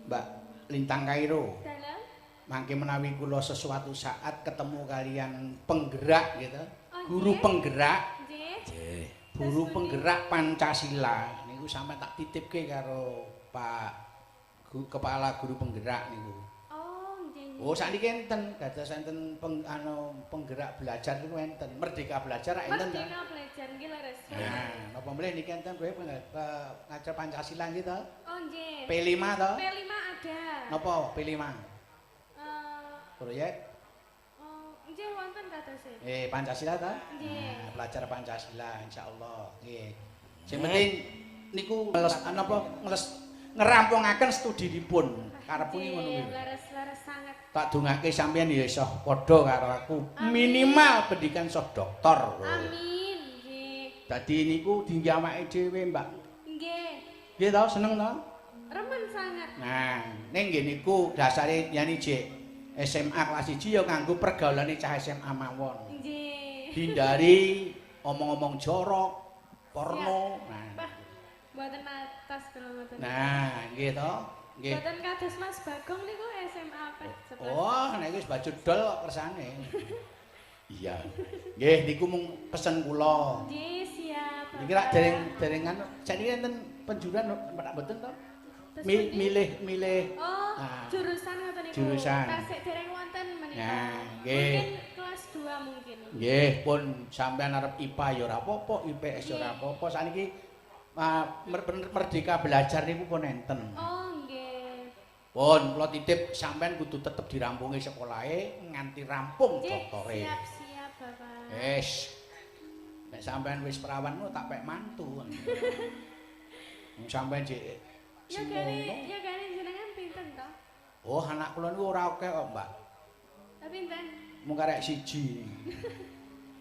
Mbak Lintang Kairo. Dalam? Mangke menawi kula sesuatu saat ketemu kalian penggerak gitu. Oh, Guru nggih. penggerak, Nggih. guru penggerak Pancasila. Niku sampe tak titipke karo Pak Kepala Guru Penggerak niku. Oh, nggih. Oh, sakniki enten dados enten penggerak belajar niku enten. Merdeka Belajar enten. Merdeka Belajar nggih leres. Nah, napa mleh niki enten kowe ngajar Pancasila nggih to? Oh, nggih. P5 to? P5 ada. Napa P5? Proyek Nggih wonten kadose. Pancasila to? Nggih. Nah, belajar Pancasila insyaallah. Nggih. Sing penting niku ngerampungaken studinipun. Karepipun ngono kuwi. Leres sangat. Tak dongake sampeyan ya iso padha karo aku. Minimal pendidikan sok doktor. Amin. Nggih. Dadi niku dinggo awake dhewe, Mbak. Nggih. Nggih to, seneng to? Remen sangat. Nah, ning nggih niku dasare yani jek SMA kelas 1 ya nganggo pergaulane cah SMA mawon. Nggih. Hindari omong-omong jorok, porno. Nah, Mboten atas kula mboten. nah, nggih to? Nggih. Mboten kados Mas Bagong niku SMA pet 11. Oh, nek wis baju dol kok kersane. Iya. Nggih, niku mung pesen kula. Nggih, siap. Niki rak derengan sakniki enten penjuran tak mboten to? Milih Oh, nah, jurusan ngoten niku. jurusan. Tasik dereng wonten menika. Nah, nggih. Mungkin kelas 2 mungkin. Nggih, pun sampean arep IPA ya ora apa-apa, IPS ya ora apa-apa. Sakniki Merdeka Belajar niku pun enten. Oh, nggih. Pun kula titip sampean kudu tetep dirampungi sekolahe nganti rampung doktore. Siap, Bapak. Wis. Nek sampean wis perawan tak pek mantu. Sampean jek Ya gane jenengan pinten to? Oh, anak kula niku ora akeh kok, Mbak. Tapi pinten? Mung karek siji.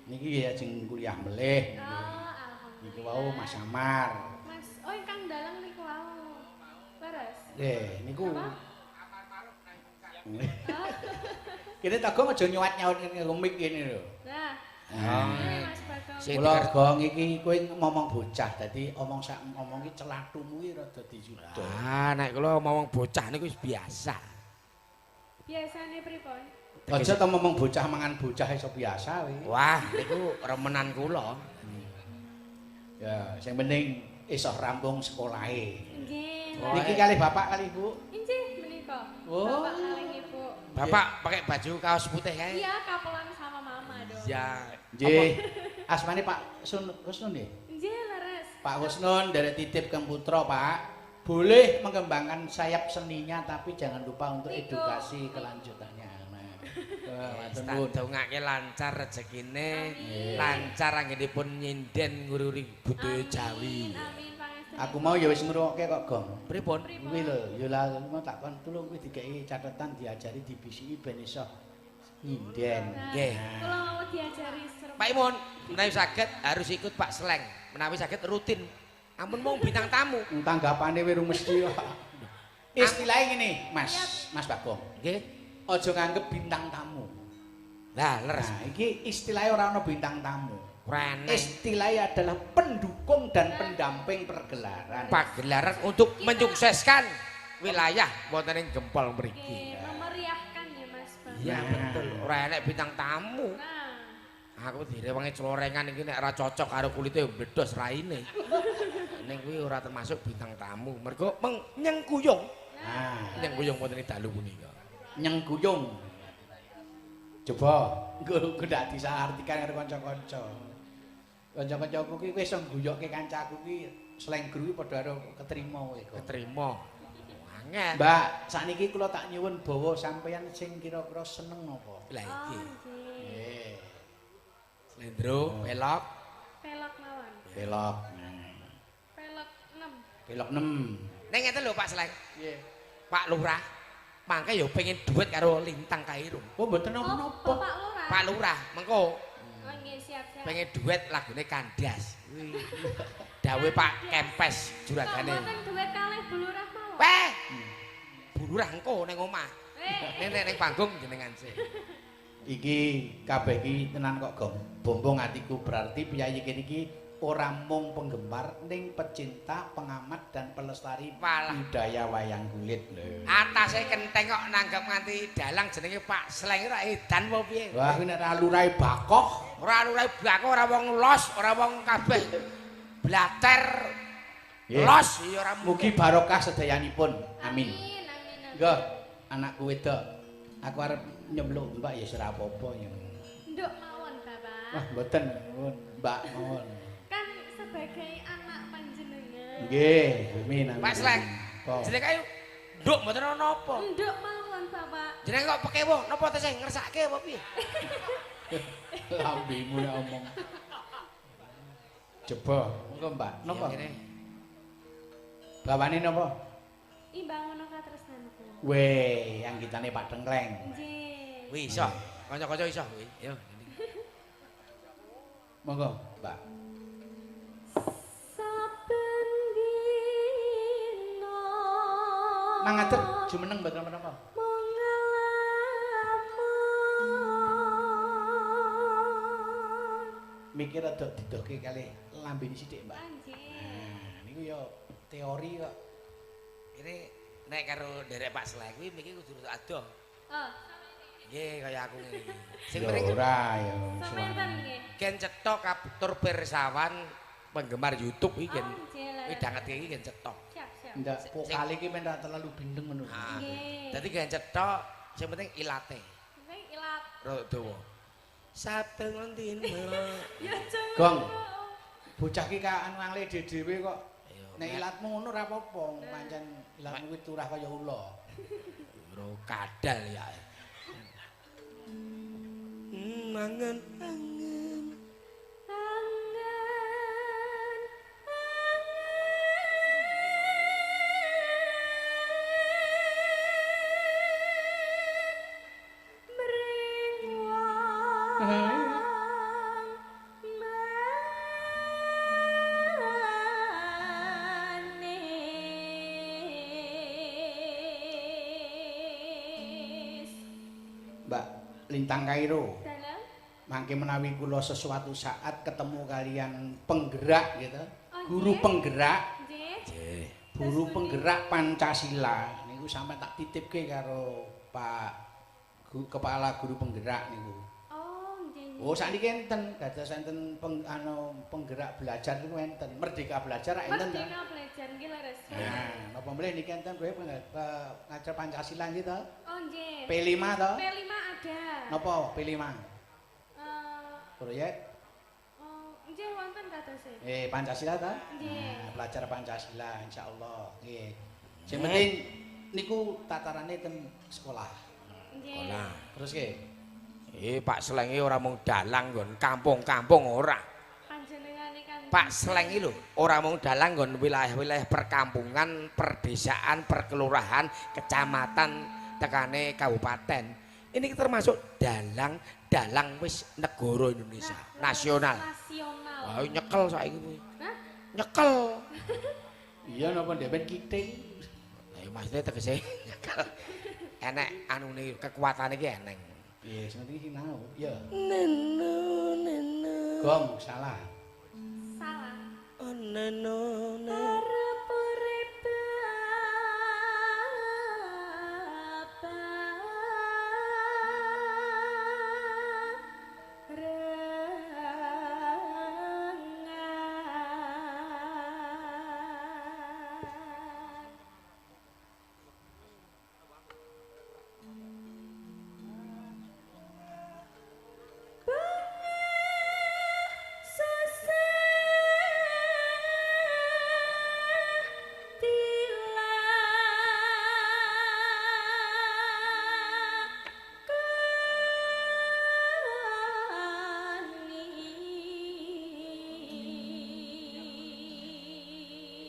Niki ya sing kuliah melih. Oh, alhamdulillah. Niku wau Mas Amar. Mas, oh ingkang dalang niku wau. Leres. Nggih, niku. Apa? Kene tagong aja nyuwat-nyawat ngene mic kene lho. Nah. Ah. Mas Bagong. Kula gong iki kowe ngomong bocah, dadi omong sak omong iki celatumu iki rada dijuda. Ah, nek kula ngomong bocah niku wis biasa. Biasane pripun? Aja to ngomong bocah mangan bocah iso biasa kuwi. Wah, niku remenan kula. Ya, sing penting iso rampung sekolahe. Nggih. Niki kalih bapak kalih ibu. Injih menika. Oh. Bapak kalih Ibu. Bapak pakai baju kaos putih kae. Iya, kapelan sama mama dong. Ya. Nggih. Asmane Pak Husnun nggih. Injih leres. Pak Husnun dari titip ke putra, Pak. Boleh mengembangkan sayap seninya tapi jangan lupa untuk edukasi kelanjutannya. Nah, Tak dongake lancar rezekine, lancar anggenipun nyinden ngururi budaya Jawi. Amin pangestu. aku mau ya wis ngrungokke kok, Gong. Pripun? Kuwi lho, ya lah mau tak kon tulung kuwi dikeki catatan diajari di BCI ben iso nyinden. Nggih. Kula mau diajari serem. Pak Imun, menawi saged harus ikut Pak Sleng. Menawi saged rutin. Ampun mau bintang tamu. Tanggapane we mesti kok. Istilahnya ngene, Mas Bagong. Nggih. Aja nganggep bintang tamu. Lah, leres. Nah, iki istilahnya ora ana bintang tamu. Ora enek. Istilahnya adalah pendukung dan pendamping pergelaran. Pagelaran untuk mensukseskan wilayah wonten ing Gempol mriki. Nggih, memeriahkan ya Mas Bang. Iya betul. Ora enek bintang tamu. Nah, Aku direwangi celorengan iki nek ora cocok karo kulite mbledos raine. Ning kuwi ora termasuk bintang tamu. Mergo nyengkuyung. Nah, Nyengkuyung wonten ing dalu punika. nyengguyung. Coba engko ndak disartikan karo kanca-kanca. Kanca-kancaku ki wis ngguyokke kancaku ki sleng guru padha karo ketrima kowe kok. Ketrima. Angel. Mbak, sakniki kula tak nyuwun bawa sampeyan sing kira-kira seneng napa? Lah iki. Nggih. Slendro, pelok. pelok mawon. Belok. Pelok 6. Belok 6. Ning ngeten lho Pak Sleng. Nggih. Pak Lurah. Mangke ya pengen duet karo Lintang Kairo. Oh, mboten napa-napa. Bapak Lurah. Pak Lurah, mengko Oh nggih, siap-siap. pengen duet lagune Kandas. Dawe Pak Kempes juragane. Mboten duwe kalih Bu Lurah mawon. Weh. Bu Lurah engko ning omah. Ning panggung jenengan sih. Iki kabeh iki tenan kok, Gong. Bombong atiku berarti piyayi kene iki ora mung penggemar ning pecinta, pengamat dan pelestari Walah. budaya wayang kulit lho. Atase kenteng kok nanggep nganti dalang jenenge Pak Sleng ora edan apa piye? Wah, kuwi nek lurahe bakoh, Ora lurah blako, ora wong los, ora wong kabeh blater. Nggih. Los ya ora mugi barokah sedayanipun. Amin. Amin. Nggo, anakku wedok. Aku arep nyempluk, Mbak ya ora apa-apa ya. Nduk mawon, Bapak. Wah, mboten, Mbak mawon. Kan sebagai anak panjenengan. Nggih, amin amin. Pak Sleng. Apa? Jenenge ayo nduk mboten ana napa. Nduk mawon, Bapak. Jenenge kok pekewo napa tese ngersake apa piye? Lambemu nek omong. Coba, engko Mbak, napa? Ngene. Bawane napa? Imbangono katresnanku. Weh, yang kitane Pak Dengkleng. Nggih. Wih iso. Kanca-kanca iso kuwi. Yo. Monggo, Mbak. Saben dina. Mangaten jumeneng mboten menapa. Mikir rada didohke kalih lambene sithik, Mbak. Nggih. Nah, niku ya teori kok. Ini nek karo nderek Pak Sleng kuwi miki kudu adoh. Oh, Nggih kaya aku ngene iki. Sing Ya penting ora ya. sampeyan nggih. gen cetok kaptur pirsawan penggemar YouTube iki gen Oh, nggih. lah. widanget iki gen cetok. Siap, siap. Ndak vokal iki men ra terlalu bindeng ngono. Nah, Nggih. dadi gen cetok sing penting ilate. Sing ilat. Rada dawa. Saben dina. Ya jeng. Gong. Bocah ki ka anu angle dhewe kok. Ayo, Nek ilatmu ngono ora apa-apa, pancen ilatmu kuwi turah kaya ula. bro kadal ya. Mangan angen. Angen. Mbak Lintang Kairo. Dalam. Mangke menawi kula sesuatu saat ketemu kalian penggerak gitu. Oh, Guru nggih. penggerak, Nggih. Nggih. guru penggerak Pancasila. Niku sampe tak titipke karo Pak Kepala Guru Penggerak niku. Oh, nggih. Oh, sakniki enten dados enten penggerak belajar niku enten. Merdeka Belajar enten. ta? Merdeka belajar nggih leres. Nah, napa mleh niki enten kowe ngajar Pancasila nggih to? Oh, nggih. P5 to? P5 ada. Napa P5? Eh, Proyek nggih wonten katose. Pancasila ta? Nggih. Nah, belajar Pancasila insyaallah. Nggih. Sing penting niku tatarane ten sekolah. Nggih. Olah. Terus nggih. Pak Sleng iki ora mung dalang nggon kampung-kampung ora. Panjenengane kan Pak Sleng iki lho ora mung dalang nggon wilayah-wilayah perkampungan, perdesaan, perkelurahan, kecamatan, tekane kabupaten. Ini termasuk dalang wis negara Indonesia, nasional. nasional. Wah, nyekel saiki kuwi. Hah? Nyekel. Iya napa ndek kiting. Ayo maksudnya tegese nyekel. Enek anune kekuatane iki eneng. Iya, sing penting sinau. Iya. Neno. Gong salah. Salah. Oh neno. Arep urip rengan.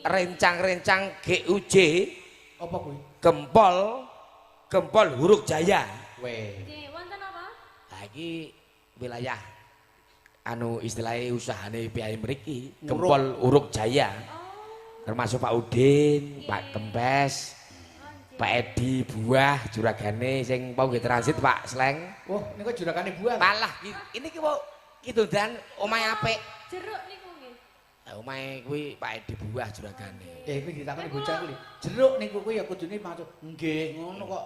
Rencang-rencang GUJ Apa kuwi? gempol huruf jaya. Weh. Nggih, wonten apa? Nah iki wilayah anu istilahnya usahane piyai mriki Nguruk. gempol huruf jaya. Oh, Termasuk Pak Udin, Pak Kempes, nggih. Pak Edi Buah juragane sing mau nggih transit Pak Sleng. Wah, niku jurakane buah. Malah ini ki mau ki dodan omahe apik. Jeruk niku nggih. Omahe kuwi Pak Edi Buah juragane. Kuwi ditakoni bocah kuwi. Jeruk niku kuwi ya kudune matur. Nggih, ngono kok.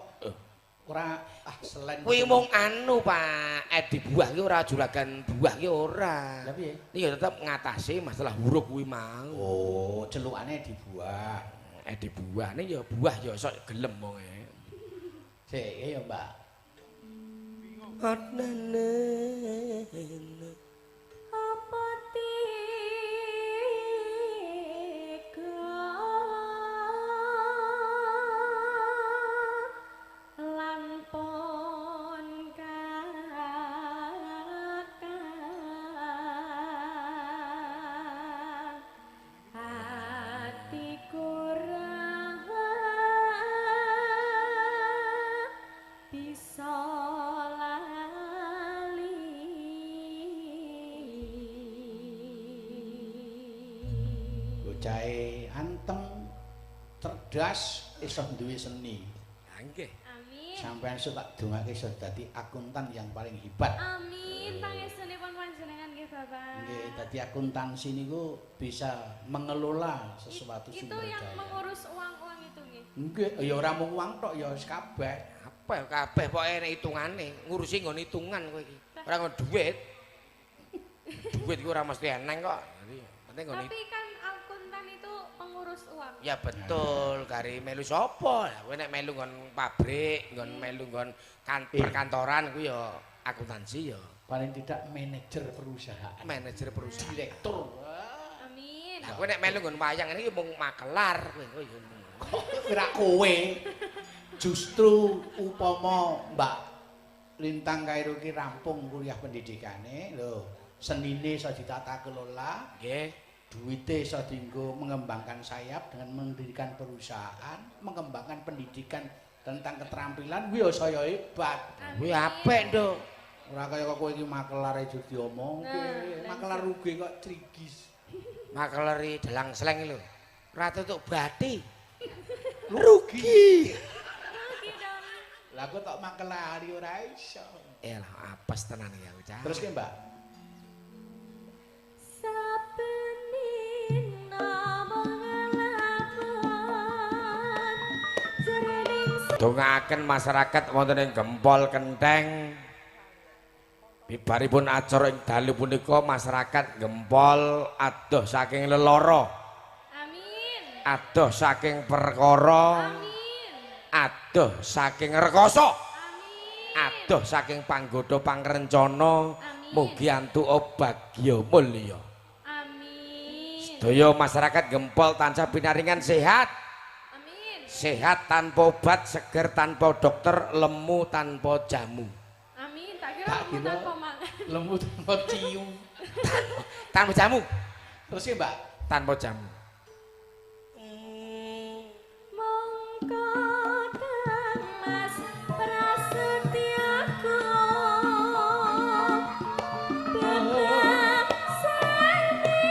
Ora selen. Kuwi mung anu Pak Edi Buah ki ora juragan buah ki ora. Lah piye? Iki ya tetep ngatasi masalah huruf kuwi mau. Oh, celukane dibuah. Edi Buah ning ya buah ya sok gelem wonge. Sik ya, Mbak. Apa lampun kakang hati kurang bisa lali Bocahe anteng, cerdas, iso duwe seni. Nggih. amin Sampeyan iso tak dongake iso dadi akuntan yang paling hebat. amin pangestunipun panjenengan nggih Bapak Nggih, dadi akuntansi niku bisa mengelola sesuatu itu sumber yang daya. mengurus uang-uang itu nggih Nggih, ya ora mung uang tok ya wis kabeh. Apa ya kabeh pokoke enek hitungane, ngurusi nggon hitungan kowe iki. Ora nggon dhuwit. Dhuwit iku ora mesti eneng kok. Jadi penting nggon tapi kan akuntan itu pengurus uang Ya betul, kari melu sapa? Lah kowe nek melu nggon pabrik, nggon melu nggon perkantoran kuwi ya akuntansi ya Paling tidak manajer perusahaan, manajer perusahaan. direktur. amin Lah kowe nek melu nggon wayang ini mung makelar kowe ya. Kira kowe justru upama Mbak Lintang Kairo ki rampung kuliah pendidikane lho, senine iso ditata kelola, Nggih. duwite iso dienggo mengembangkan sayap dengan mendirikan perusahaan, mengembangkan pendidikan tentang keterampilan kuwi ya saya hebat. Kuwi apik, Nduk. Ora kaya kok kowe iki makelar aja diomongke. Nah, Makelar rugi kok trigis. Makeleri dalang sleng lho. Ora tutuk bathi. Rugi. Rugi dong. Lah kok tok makelari ora iso. Elah apes tenan ya bocah. Terus ki, Mbak. Saben dina mengalaman jroning Dongaaken masyarakat wonten ing Gempol Kentheng. Bibaripun acara ing dalu punika masyarakat Gempol adoh saking lelara, amin adoh saking perkara, amin adoh saking rekoso, amin adoh saking panggoda pangrencana, Amin. mugi antuk bagya mulya. amin Sedaya masyarakat Gempol tansah pinaringan sehat, amin sehat tanpa obat, seger tanpa dokter, lemu tanpa jamu. amin tak kira Tak kamu kira. tanpa mangan Lemu tanpa cium. Tanpa jamu, Terus ki, Mbak. tanpa jamu. mongko Mas Prasetyaku Bebas seni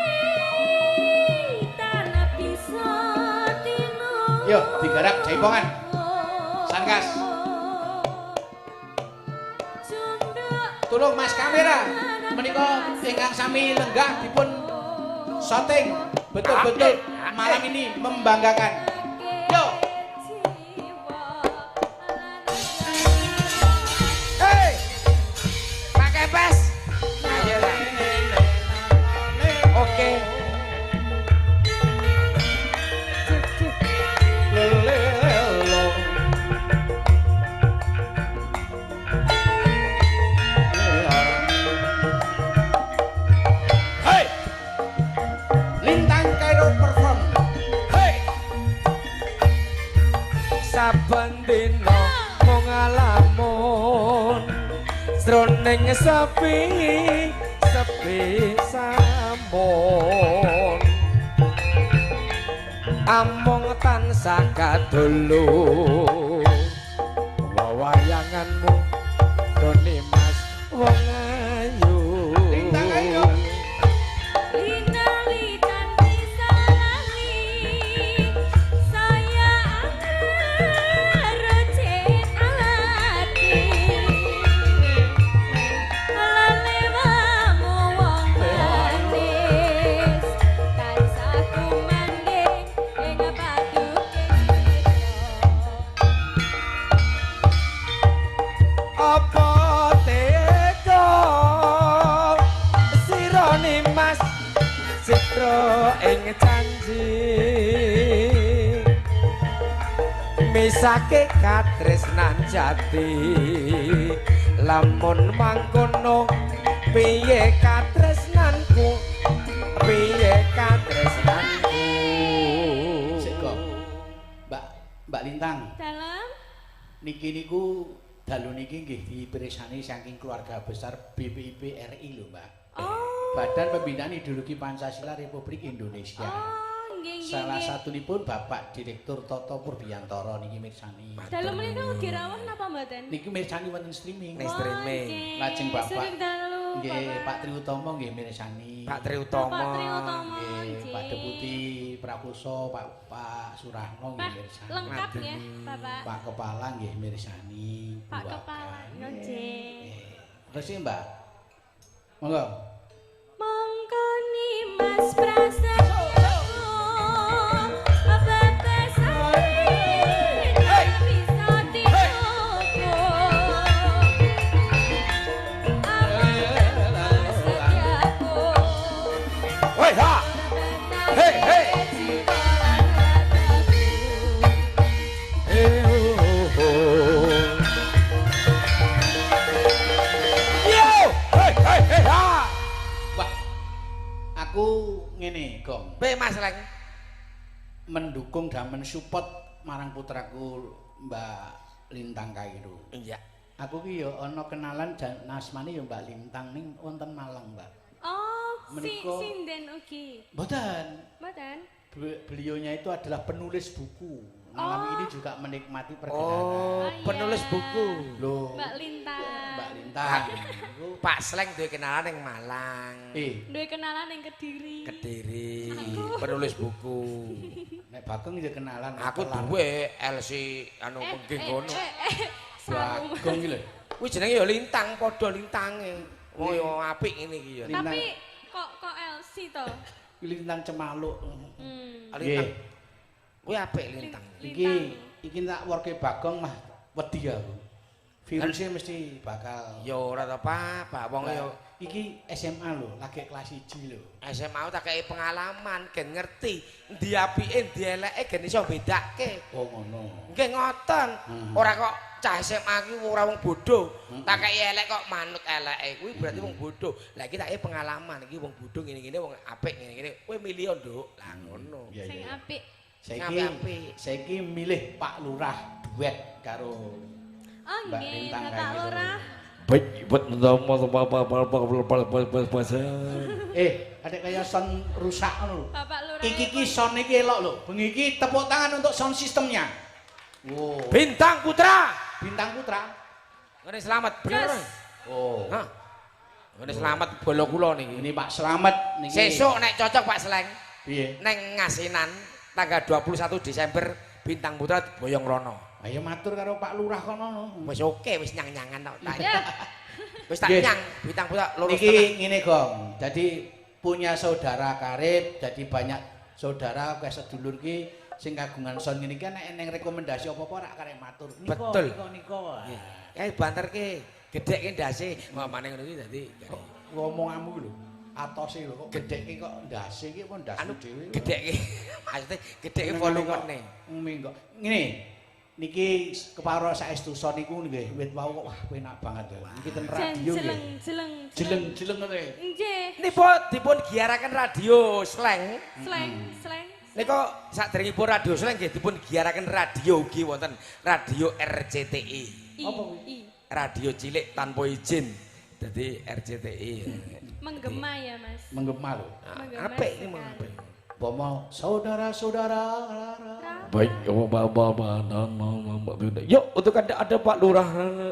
tanah bisa tinu Yo, digarap jaipongan. Sangkas. Tulung Mas kamera. Menika ingkang sami lenggah dipun syuting betul-betul malam ini membanggakan. Yo. Hei, pakai pes. Ayo lah. Oke. Hei. Lintang Kairo perform. Hei. Saben dina mung ngalamun sroning sepi sepi sampun amung tansah kadulu wawayanganmu Doni Mas wong ayu Lintang Kairo. Linalitan bisa lali saya receh hati lalewamu wong manis misake katresnan jati lamun mangkono piye katresnanku piye katresnanku Sik kok. Mbak Lintang. Dalam Niki niku dalu niki nggih dipirsani saking keluarga besar BPIP RI lho, Mbak. Badan Pembinaan Ideologi Pancasila Republik Indonesia. nggih nggih. Salah satunipun Bapak Direktur Toto Purbiantoro niki mirsani. Dalam menika ugi rawuh napa mboten? Niki mirsani wonten streaming. Ning streaming. Lajeng Bapak Sering dalu. nggih Pak Tri Utomo nggih mirsani. Pak Tri Utomo Pak Tri Utomo. Nggih Pak Deputi Prakoso, Pak Surahno nggih mirsani. Lengkap ya, Bapak. Pak Kepala nggih mirsani. Pak Buakan. Kepala. Nggih. Terus sih, Mbak. Monggo. Mongkoni Mas Prasetyo abetesane bisa dituku setiaku Woi ha hei hei yo hei hei hei ha Wah. Aku ngene, Gong. Be Mas Leng Mendukung dan mensupport marang putraku Mbak Lintang Kairo. iya Aku ki ya ana kenalan dan asmane ya Mbak Lintang ning wonten Malang, Mbak. oh Menika- sinden ugi Mboten. mboten Beliaunya itu adalah penulis buku. Malam ini juga menikmati oh perkenalan. penulis buku Loh, Mbak Lintang Mbak Lintang. Iku, Pak Sleng duwe kenalan ning Malang duwe kenalan ning Kediri Kediri Aku. penulis buku nek Bagong ya kenalan. aku duwe LC anu pengging ngono sarung Bagong iki lho. kuwi jenenge ya Lintang padha lintange oh yo apik ngene iki ya Lintang. tapi kok LC to Lintang Cemaluk. Lintang kuwi apik Lintang Iki tak worke Bagong mah wedi aku. Virusnya mesti bakal ya ora ta Pak wong yo iki SMA lho, lagi kelas 1 lho. SMA tak kei pengalaman gen ngerti ndi apike ndi eleke gen iso bedake Oh ngono. nggih ngoten ora kok cah SMA ki ora wong bodho tak kei elek kok manut eleke kuwi berarti wong bodho lah iki tak kei pengalaman iki wong bodho ngene-ngene wong apik ngene-ngene kowe milih nduk lah ngono Iya sing iya. apik apik. Saiki milih Pak Lurah duet karo oh Mbak nggih Lintang Bapak kayak gitu. Lurah Baik, buat ada kayak sound rusak ngono lho. Bapak Lurah Iki ki sound iki elok lho. Bengi iki tepuk tangan untuk sound sistemnya. Wow. Bintang Putra Bintang Putra. ngene selamat bener Yes. Oh. hah ngene selamat bolo kula niki Ini Pak Slamet niki. sesuk nek cocok Pak Sleng Piye? neng Ngasinan tanggal 21 Desember Bintang Putra boyong rono. Ayo matur karo Pak Lurah kono no. Wis oke wis nyang-nyangan tok. ya Wis tak Nggih. nyang Bintang Putra loro Niki setengah. ngene Gong. Jadi punya saudara karib, jadi banyak saudara kayak sedulur ki sing kagungan son ngene iki nek eneng rekomendasi apa-apa rak karek matur. Betul. Niko. Kae banterke gedhekke ndase. Mamane ngono iki dadi Ngomonganmu lho. Atose lho kok gedhekke kok ndase iki apa ndas anu dhewe. gedhekke maksude gedhekke volumene. Minggo. Ngene. Niki keparo saestu son niku nggih wit wau kok wah enak banget ya. Niki ten radio nggih. jeleng Jeleng-jeleng ngono ya. nggih Dipun giaraken radio Sleng. slang Nika saderengipun radio Sleng nggih dipun giaraken radio ugi wonten radio RCTI. Apa kuwi? I. Radio cilik tanpa izin. Dadi RCTI. Menggema ya Mas Menggema lho. Menggema Apik iki sekali. mong apik. Pomo saudara-saudara. Baik, yuk untuk ada Pak Lurah,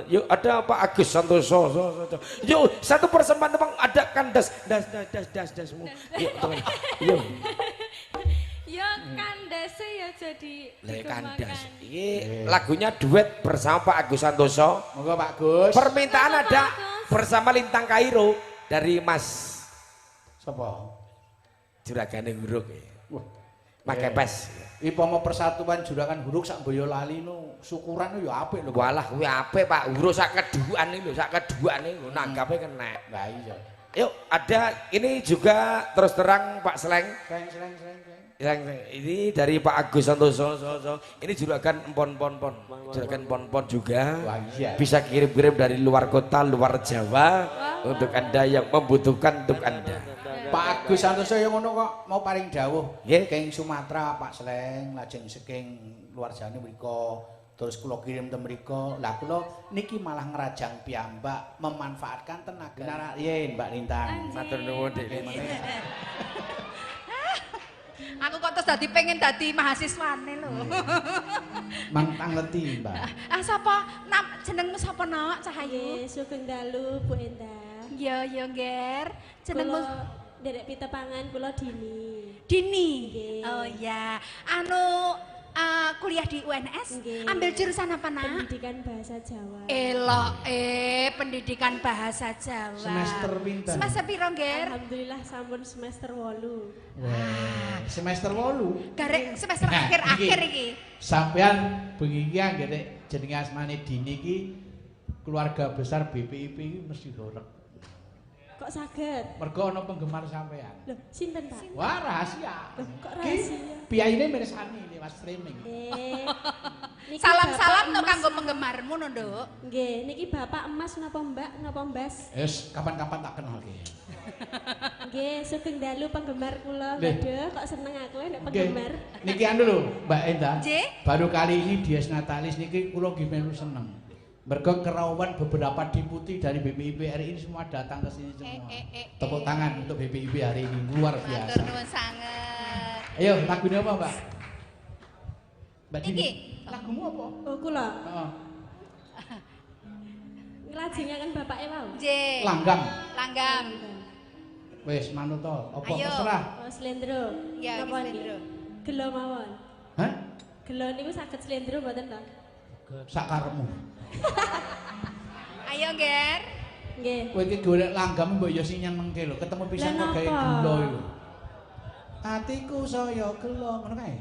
yuk ada Pak Agus Santoso, yuk satu persembahan bang ada kan das semua, yuk teman, yuk. ya kandase ya jadi Lek digemakan. kandas. Iki lagunya duet bersama Pak Agus Santoso. Monggo Pak Gus. Permintaan Monggo, ada Pak Agus. bersama Lintang Kairo dari Mas Sapa? Juragane Huruk. Wah, Mas Kepes. iki pomo persatuan juragan huruk sak Boyolali nu syukuran ya apik lho. Walah kuwi apik Pak. Huruk sak keduan iki lho, sak keduane lho nanggape kena. Lah iya. Yuk, ada ini juga terus terang Pak Sleng. Sreng. Ini dari Pak Agus Santoso. Ini juragan empon-pon. Juragan empon-pon juga. Wah, iya. Bisa kirim-kirim dari luar kota, luar Jawa untuk Anda yang membutuhkan untuk Anda. Pak Agus Santoso yang ngono kok mau paring dawuh. Nggih. Saking Sumatera Pak Sleng, lajeng saking luar Jawa mriko. Terus kula kirim teng mriko. Lah kula niki malah ngerajang piyambak memanfaatkan tenaga. Nara yen Mbak Lintang. Matur nuwun Dik. Aku kok terus dadi pengen dadi mahasiswane lho. Mangtang leti, Mbak. Ah sapa? Jenengmu sapa nak Cahayu? Sugeng dalu Bu Endah. Ya Ger. Jenengmu Derek Pitepangan kula Dini. Dini. Nggih. Oh ya. Anu kuliah di UNS. Nggih. Ambil jurusan apa nak? Pendidikan Bahasa Jawa. Elok pendidikan bahasa Jawa. Semester pinten? Semester piro Ger? Alhamdulillah sampun semester 8. Wah, semester 8. Garek semester Nah, akhir iki. iki. Sampean begini anggere jenenge asmane Dini iki keluarga besar BPIP iki mesti dorek. Kok saged? Mergo ana penggemar sampean. Loh, sinten Pak? Wah, rahasia. Loh, kok Ki, rahasia? biayane mirsani lewat streaming. Niki Salam-salam bapak to emas kanggo napa- penggemarmu no, Nduk. Nggih, niki Bapak Emas napa Mbak napa Mbas? Wis kapan-kapan tak kenal ki. Nggih, sugeng dalu penggemar kula. Nggih. Waduh, kok seneng aku nek Nggih. penggemar. Niki anu lho, Mbak Enda. Nggih. Baru kali ini Dies Natalis niki kula nggih melu seneng. Mergo kerawan beberapa deputi dari BPIP RI ini semua datang ke sini semua. Tepuk tangan untuk BPIP hari ini luar Matur biasa. nuwun sanget. Ayo, lagunya apa, Mbak? Mbak Dini. Iki. Lagumu apa? Oh, kula Heeh. nglajengaken bapake wau. Nggih. Langgam. Langgam. Wis manut to. Apa Ayo. terserah. Oh, slendro. Ya, Napa iki slendro. niki? Gelo mawon. Hah? Gelo niku saged slendro mboten to? Sakarepmu. Ayo, Ger. Nggih. Kowe iki golek langgam mbok ya sing nyenengke lho. Ketemu pisan Lah kok gawe napa? gelo iku. Atiku saya gelo ngono kae.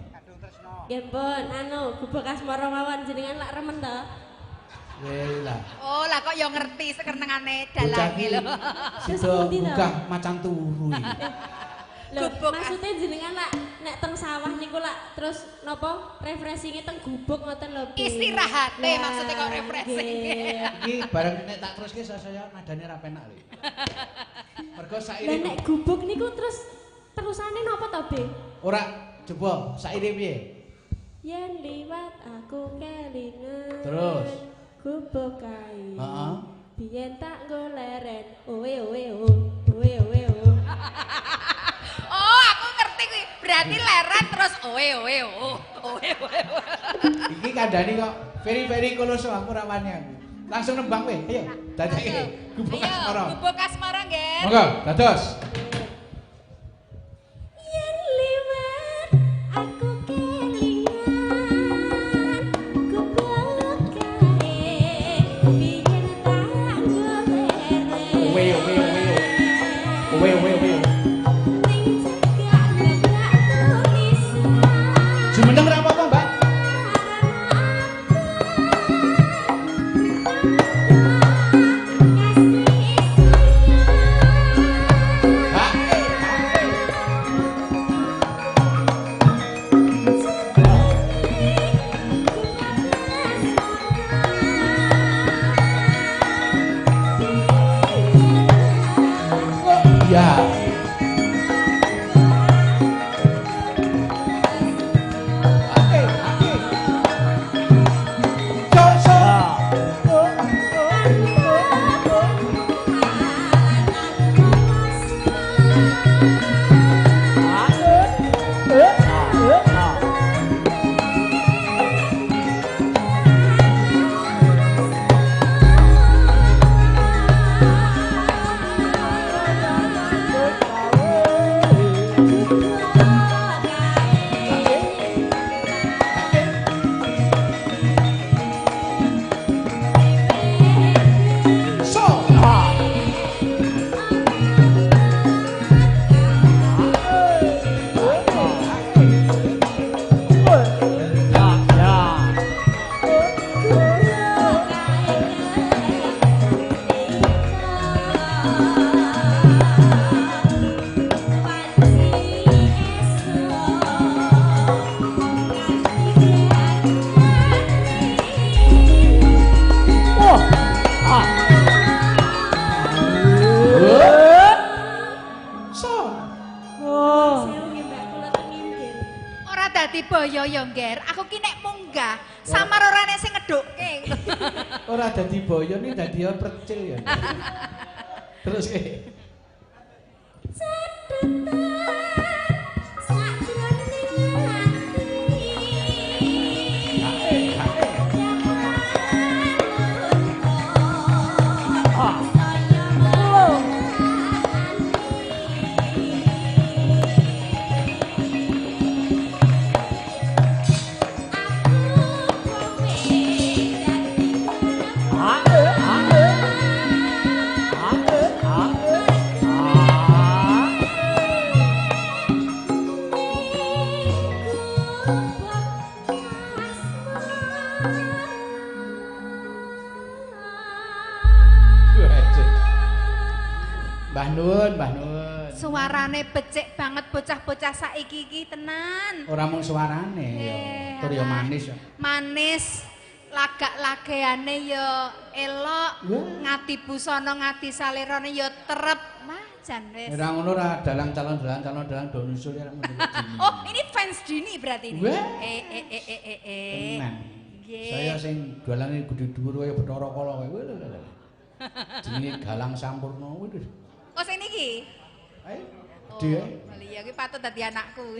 Nggih, pun anu gubuk asmara mawon jenengan lak remen to? Weh lah. Oh, lah kok ya ngerti sekenengane Bocah dalange iki lho. Terus sida ngendi to? munggah macan turu iki. Lho, Gubuk maksudnya jenengan lak nek teng sawah niku lak terus napa refreshing-e teng gubuk ngoten lho. Bu. Istirahate Lah, maksudnya kok refreshing. nggih. Iki bareng nek tak teruske saya nadane ra penak lho. Mergo Lah saire nek gubuk niku terus terusane napa to, Be? ora coba saire piye? Yen liwat aku kelingan. Terus? Gubuk kae. Heeh. Biyen tak nggo leren. Owe owe o. Owe owe o. Oh, aku ngerti kuwi. Berarti leren terus owe owe oh. Owe owe. Iki kandhani kok very koloso aku ra wani aku. Langsung nembang kowe. Ayo, dadake gubuk Ayo, asmara. gubuk asmara, Ger. Monggo, dados. Yen liwat aku kelingan. Gubuk kae. Biyen tak nggo leren. Owe owe owe. Owe owe owe. Ning cekak gebrak tulisan. Jumeneng ra apa-apa, Mbak? Kasih sayang. boyo ya, Ngger. Aku ki nek munggah, samar ora nek sing ngedukke. Ora dadi boyo nih dadi percil ya. Terus Mbah Nun. Suarane becik banget bocah-bocah saiki iki tenan. Ora mung suarane ya, tur ya manis ya. Manis. Lagak-lageane ya elok, ngati busana ngati salirane ya terep. Mah jan wis. Ora ngono ora dalang calon do nusul ya Oh, ini fans Dini berarti ini. Tenan. Nggih. Saya sing dolane gedhe dhuwur kaya Bathara Kala kowe. Jenenge Galang Sampurna. Oh, sing niki. Ayo. Oh, Dia. iya iki patut dadi anakku.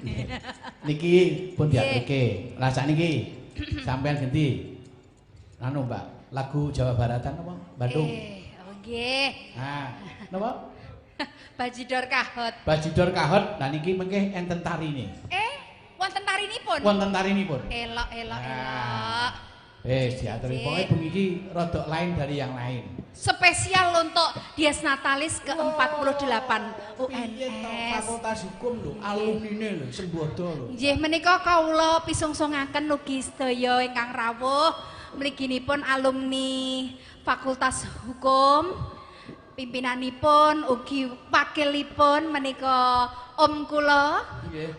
Niki pun diaturke. Lah sakniki sampean ganti anu Mbak, lagu Jawa Baratan apa? Bandung. Oh nggih. Nah, napa? Bajidor Kahot. Bajidor Kahot. Nah niki mengke enten tarine. Wonten tarinipun. Wonten tarinipun. Elok. Diaturi pokoke bengi iki rada lain dari yang lain. Spesial untuk Dies Natalis ke-48 UNS. Fakultas Hukum lho, alumnine lho, Sembodo lho. Nggih menika kawula pisungssungaken ugi sedaya ingkang rawuh mliginipun alumni Fakultas Hukum. Pimpinanipun ugi wakilipun menika Om kula,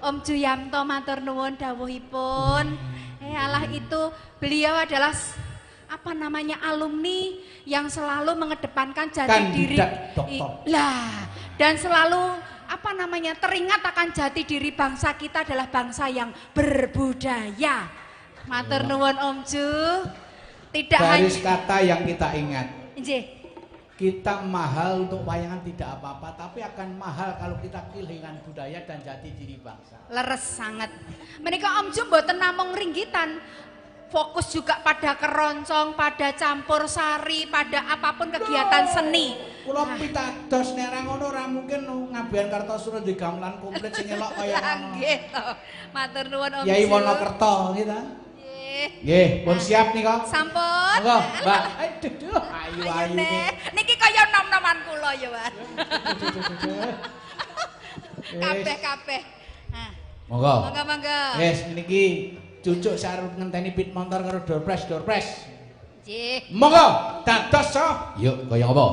Om Juyamto matur nuwun dawuhipun. Allah itu beliau adalah apa namanya alumni yang selalu mengedepankan jati diri. Lah, dan selalu apa namanya teringat akan jati diri bangsa kita adalah bangsa yang berbudaya. Matur nuwun Om Ju. Tidak garis hanya kata yang kita ingat. Nggih. Kita mahal untuk wayangan tidak apa-apa, tapi akan mahal kalau kita kehilangan budaya dan jati diri bangsa. Leres sangat. Menika Om Ju mboten namung ringgitan. Fokus juga pada keroncong, pada campur sari, pada apapun kegiatan seni. Kula pitados nek ora ngono ora mungkin ngabehan Kartosuro di gamelan komplit sing elok kaya ngono. Nggih to. Matur nuwun Om Ju. Yai Wonokerto nggih ta? Nggih, pun siap nika. Sampun. Monggo, Mbak. Aduh, ayu-ayu niki. Niki kaya nom-noman kula ya, Mas. Kabeh-kabeh. Nah. Monggo. Monggo. Wis niki cucuk sarep ngenteni pit motor karo doorpress. Nggih. Monggo, dados so. Yuk, kaya apa?